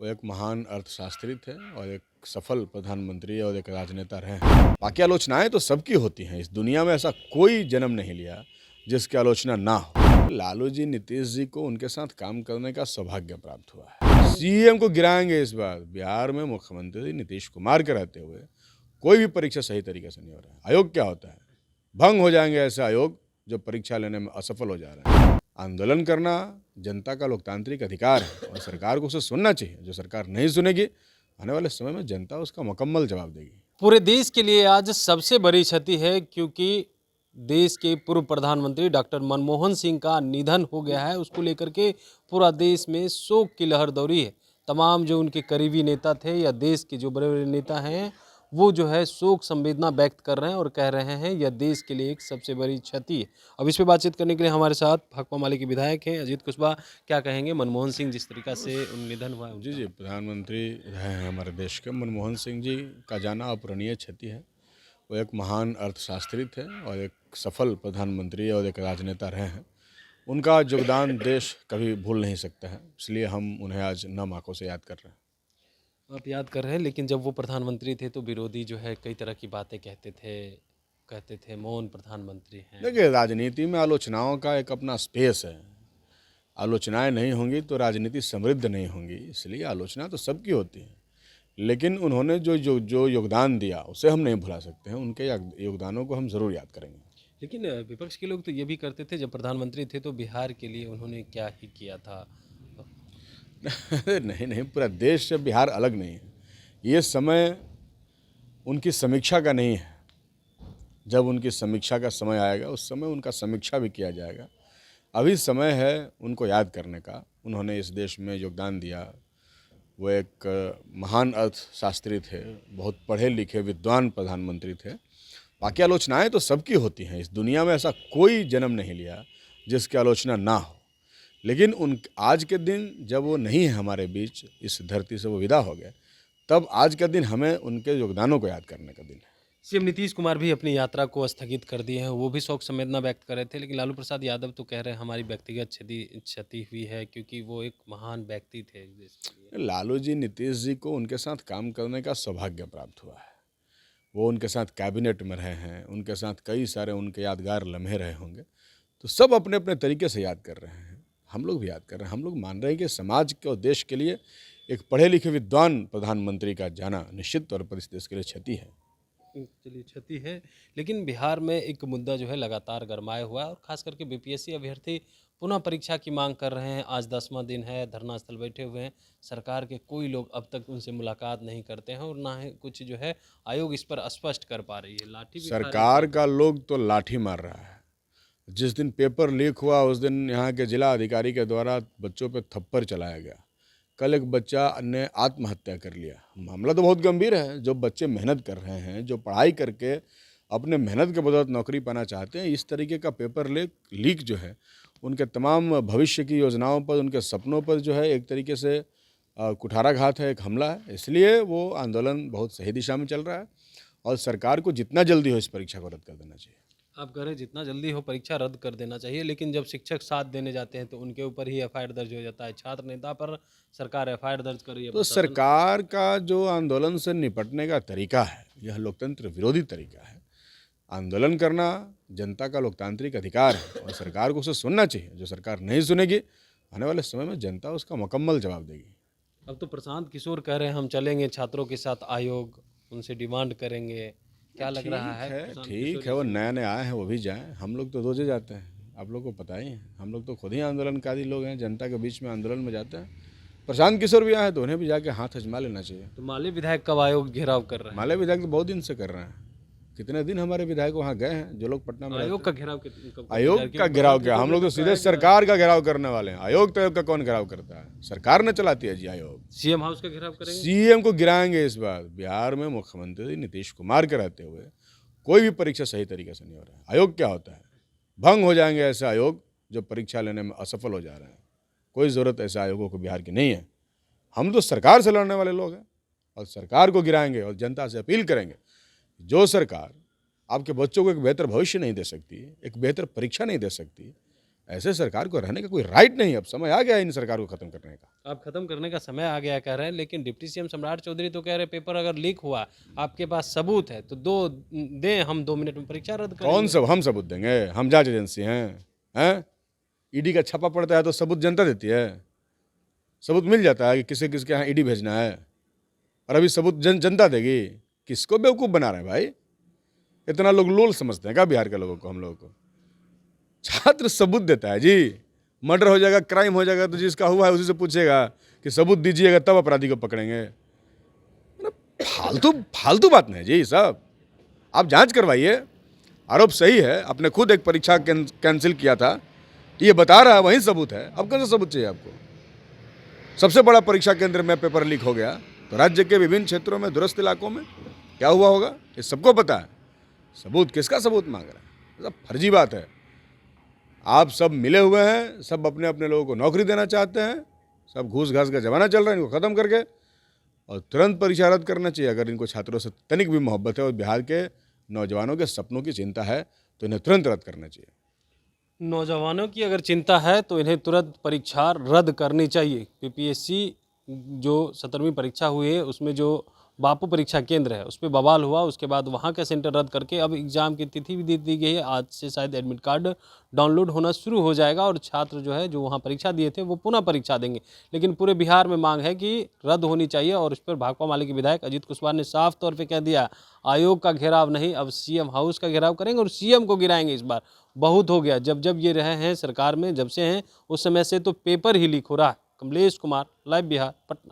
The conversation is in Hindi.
वो एक महान अर्थशास्त्री थे और एक सफल प्रधानमंत्री और एक राजनेता रहे हैं। बाकी आलोचनाएं तो सबकी होती हैं। इस दुनिया में ऐसा कोई जन्म नहीं लिया जिसकी आलोचना ना हो। लालू जी, नीतीश जी को उनके साथ काम करने का सौभाग्य प्राप्त हुआ है। सीएम को गिराएंगे इस बार। बिहार में मुख्यमंत्री नीतीश कुमार के रहते हुए कोई भी परीक्षा सही तरीके से नहीं हो रहा है। आयोग क्या होता है? भंग हो जाएंगे ऐसे आयोग जो परीक्षा लेने में असफल हो जा रहे हैं। आंदोलन करना जनता का लोकतांत्रिक अधिकार है और सरकार को उसे सुनना चाहिए। जो सरकार नहीं सुनेगी, आने वाले समय में जनता उसका मुकम्मल जवाब देगी। पूरे देश के लिए आज सबसे बड़ी क्षति है, क्योंकि देश के पूर्व प्रधानमंत्री डॉक्टर मनमोहन सिंह का निधन हो गया है। उसको लेकर के पूरा देश में शोक की लहर दौड़ी है। तमाम जो उनके करीबी नेता थे या देश के जो बड़े बड़े नेता हैं, वो जो है शोक संवेदना व्यक्त कर रहे हैं और कह रहे हैं यह देश के लिए एक सबसे बड़ी क्षति है। अब इस पर बातचीत करने के लिए हमारे साथ भाकपा माले के विधायक हैं अजीत कुशवाहा। क्या कहेंगे मनमोहन सिंह जिस तरीका से निधन हुआ है? जी, प्रधानमंत्री रहे हैं हमारे देश के। मनमोहन सिंह जी का जाना अपूरणीय क्षति है। वो एक महान अर्थशास्त्री थे और एक सफल प्रधानमंत्री और एक राजनेता रहे हैं। उनका योगदान देश कभी भूल नहीं सकता है, इसलिए हम उन्हें आज नम आंखों से याद कर रहे हैं। आप याद कर रहे हैं, लेकिन जब वो प्रधानमंत्री थे तो विरोधी जो है कई तरह की बातें कहते थे मौन प्रधानमंत्री हैं। देखिए, राजनीति में आलोचनाओं का एक अपना स्पेस है। आलोचनाएं नहीं होंगी तो राजनीति समृद्ध नहीं होंगी, इसलिए आलोचना तो सबकी होती है। लेकिन उन्होंने जो योगदान दिया उसे हम नहीं भुला सकते हैं। उनके योगदानों को हम ज़रूर याद करेंगे। लेकिन विपक्ष के लोग तो ये भी करते थे, जब प्रधानमंत्री थे तो बिहार के लिए उन्होंने क्या ही किया था। नहीं नहीं, पूरा देश से बिहार अलग नहीं है। ये समय उनकी समीक्षा का नहीं है। जब उनकी समीक्षा का समय आएगा उस समय उनका समीक्षा भी किया जाएगा। अभी समय है उनको याद करने का। उन्होंने इस देश में योगदान दिया। वो एक महान अर्थशास्त्री थे, बहुत पढ़े लिखे विद्वान प्रधानमंत्री थे। बाकी आलोचनाएं तो सबकी होती हैं। इस दुनिया में ऐसा कोई जन्म नहीं लिया जिसकी आलोचना ना हो। लेकिन आज के दिन जब वो नहीं है हमारे बीच, इस धरती से वो विदा हो गए, तब आज का दिन हमें उनके योगदानों को याद करने का दिन है। सीएम नीतीश कुमार भी अपनी यात्रा को स्थगित कर दिए हैं। वो भी शोक संवेदना व्यक्त कर रहे थे, लेकिन लालू प्रसाद यादव तो कह रहे हैं हमारी व्यक्तिगत क्षति हुई है, क्योंकि वो एक महान व्यक्ति थे देश के लिए। लालू जी, नीतीश जी को उनके साथ काम करने का सौभाग्य प्राप्त हुआ है। वो उनके साथ कैबिनेट में रहे हैं, उनके साथ कई सारे उनके यादगार लम्हे रहे होंगे। तो सब अपने अपने तरीके से याद कर रहे हैं। हम लोग भी याद कर रहे हैं। हम लोग मान रहे हैं कि समाज के और देश के लिए एक पढ़े लिखे विद्वान प्रधानमंत्री का जाना निश्चित तौर पर इस देश के लिए क्षति है। चलिए, क्षति है, लेकिन बिहार में एक मुद्दा जो है लगातार गरमाया हुआ है और खास करके बीपीएससी अभ्यर्थी पुनः परीक्षा की मांग कर रहे हैं। आज 10वां दिन है, धरना स्थल बैठे हुए हैं। सरकार के कोई लोग अब तक उनसे मुलाकात नहीं करते हैं और ना ही कुछ जो है आयोग इस पर स्पष्ट कर पा रही है। लाठी भी सरकार का लोग तो लाठी मार रहा है। जिस दिन पेपर लीक हुआ उस दिन यहाँ के जिला अधिकारी के द्वारा बच्चों पे थप्पड़ चलाया गया। कल एक बच्चा ने आत्महत्या कर लिया। मामला तो बहुत गंभीर है। जो बच्चे मेहनत कर रहे हैं, जो पढ़ाई करके अपने मेहनत के बदौलत नौकरी पाना चाहते हैं, इस तरीके का पेपर लीक जो है उनके तमाम भविष्य की योजनाओं पर, उनके सपनों पर जो है एक तरीके से कुठाराघात है, एक हमला है। इसलिए वो आंदोलन बहुत सही दिशा में चल रहा है और सरकार को जितना जल्दी हो इस परीक्षा को रद्द कर देना चाहिए। आप कह रहे हैं जितना जल्दी हो परीक्षा रद्द कर देना चाहिए, लेकिन जब शिक्षक साथ देने जाते हैं तो उनके ऊपर ही एफआईआर दर्ज हो जाता है। छात्र नेता पर सरकार एफआईआर दर्ज कर रही है। तो सरकार का जो आंदोलन से निपटने का तरीका है, यह लोकतंत्र विरोधी तरीका है। आंदोलन करना जनता का लोकतांत्रिक अधिकार है और सरकार को उसे सुनना चाहिए। जो सरकार नहीं सुनेगी, आने वाले समय में जनता उसका मुकम्मल जवाब देगी। अब तो प्रशांत किशोर कह रहे हैं हम चलेंगे छात्रों के साथ आयोग, उनसे डिमांड करेंगे। क्या लग रहा है? ठीक है, वो नए नए आए हैं, वो भी जाएं। हम लोग तो रोजे जाते हैं, आप लोग को पता ही है। हम लोग तो खुद ही आंदोलनकारी लोग हैं, जनता के बीच में आंदोलन में जाते हैं। प्रशांत किशोर भी आए हैं तो उन्हें भी जाके हाथ आजमा लेना चाहिए। तो माले विधायक कब आयोग घेराव कर रहे हैं? माले विधायक तो बहुत दिन से कर रहे हैं। कितने दिन हमारे विधायक वहाँ गए हैं, जो लोग पटना में आयोग का घेराव आयोग का घेराव क्या? हम लोग तो सीधे सरकार का घेराव करने वाले हैं। आयोग तो का कौन घेराव करता है? सरकार ने चलाती है जी आयोग। सीएम हाउस का घेराव करेंगे? सीएम को गिराएंगे इस बार। बिहार में मुख्यमंत्री नीतीश कुमार के रहते हुए कोई भी परीक्षा सही तरीके से नहीं हो रहा है। आयोग क्या होता है? भंग हो जाएंगे ऐसे आयोग जो परीक्षा लेने में असफल हो जा रहे हैं। कोई ज़रूरत ऐसे आयोगों को बिहार की नहीं है। हम तो सरकार से लड़ने वाले लोग हैं और सरकार को गिराएंगे और जनता से अपील करेंगे। जो सरकार आपके बच्चों को एक बेहतर भविष्य नहीं दे सकती, एक बेहतर परीक्षा नहीं दे सकती, ऐसे सरकार को रहने का कोई राइट नहीं है। अब समय आ गया है इन सरकार को खत्म करने का। अब खत्म करने का समय आ गया कह रहे हैं, लेकिन डिप्टी सीएम सम्राट चौधरी तो कह रहे पेपर अगर लीक हुआ, आपके पास सबूत है तो दें, हम 2 मिनट में परीक्षा रद्द करेंगे। कौन सब हम सबूत देंगे? हम जांच एजेंसी हैं? ईडी का छापा पड़ता है तो सबूत जनता देती है। सबूत मिल जाता है कि किसे किसके यहाँ ईडी भेजना है, और अभी सबूत जनता देगी। किसको बेवकूफ़ बना रहे हैं भाई? इतना लोग लोल समझते हैं क्या बिहार के लोगों को, हम लोगों को? छात्र सबूत देता है जी। मर्डर हो जाएगा, क्राइम हो जाएगा तो जिसका हुआ है उसी से पूछेगा कि सबूत दीजिएगा, तब अपराधी को पकड़ेंगे। फालतू फालतू बात नहीं जी सब। आप जांच करवाइए, आरोप सही है, आपने खुद एक परीक्षा कैंसिल किया था, ये बता रहा है, वही सबूत है। अब कौन सा सबूत चाहिए आपको? सबसे बड़ा परीक्षा केंद्र में पेपर लीक हो गया तो राज्य के विभिन्न क्षेत्रों में, दूरस्थ इलाकों में क्या हुआ होगा ये सबको पता है। सबूत किसका सबूत मांग रहा है? सब फर्जी बात है। आप सब मिले हुए हैं, सब अपने अपने लोगों को नौकरी देना चाहते हैं। सब घूस घास का जमाना चल रहा है, इनको ख़त्म करके और तुरंत परीक्षा रद्द करना चाहिए। अगर इनको छात्रों से तनिक भी मोहब्बत है और बिहार के नौजवानों के सपनों की चिंता है तो इन्हें तुरंत रद्द करना चाहिए। नौजवानों की अगर चिंता है तो इन्हें तुरंत परीक्षा रद्द करनी चाहिए। पीपीएससी जो 17वीं परीक्षा हुई है उसमें जो बापू परीक्षा केंद्र है उस पर बवाल हुआ, उसके बाद वहाँ का सेंटर रद्द करके अब एग्ज़ाम की तिथि भी दे दी गई है। आज से शायद एडमिट कार्ड डाउनलोड होना शुरू हो जाएगा और छात्र जो है जो वहाँ परीक्षा दिए थे वो पुनः परीक्षा देंगे। लेकिन पूरे बिहार में मांग है कि रद्द होनी चाहिए और इस पर भाकपा माले के विधायक अजीत कुशवाहा ने साफ तौर पर कह दिया, आयोग का घेराव नहीं, अब सीएम हाउस का घेराव करेंगे और सीएम को गिराएंगे। इस बार बहुत हो गया, जब ये रहे हैं सरकार में, जब से हैं उस समय से तो पेपर ही लीक हो रहा है। कमलेश कुमार, लाइव बिहार, पटना।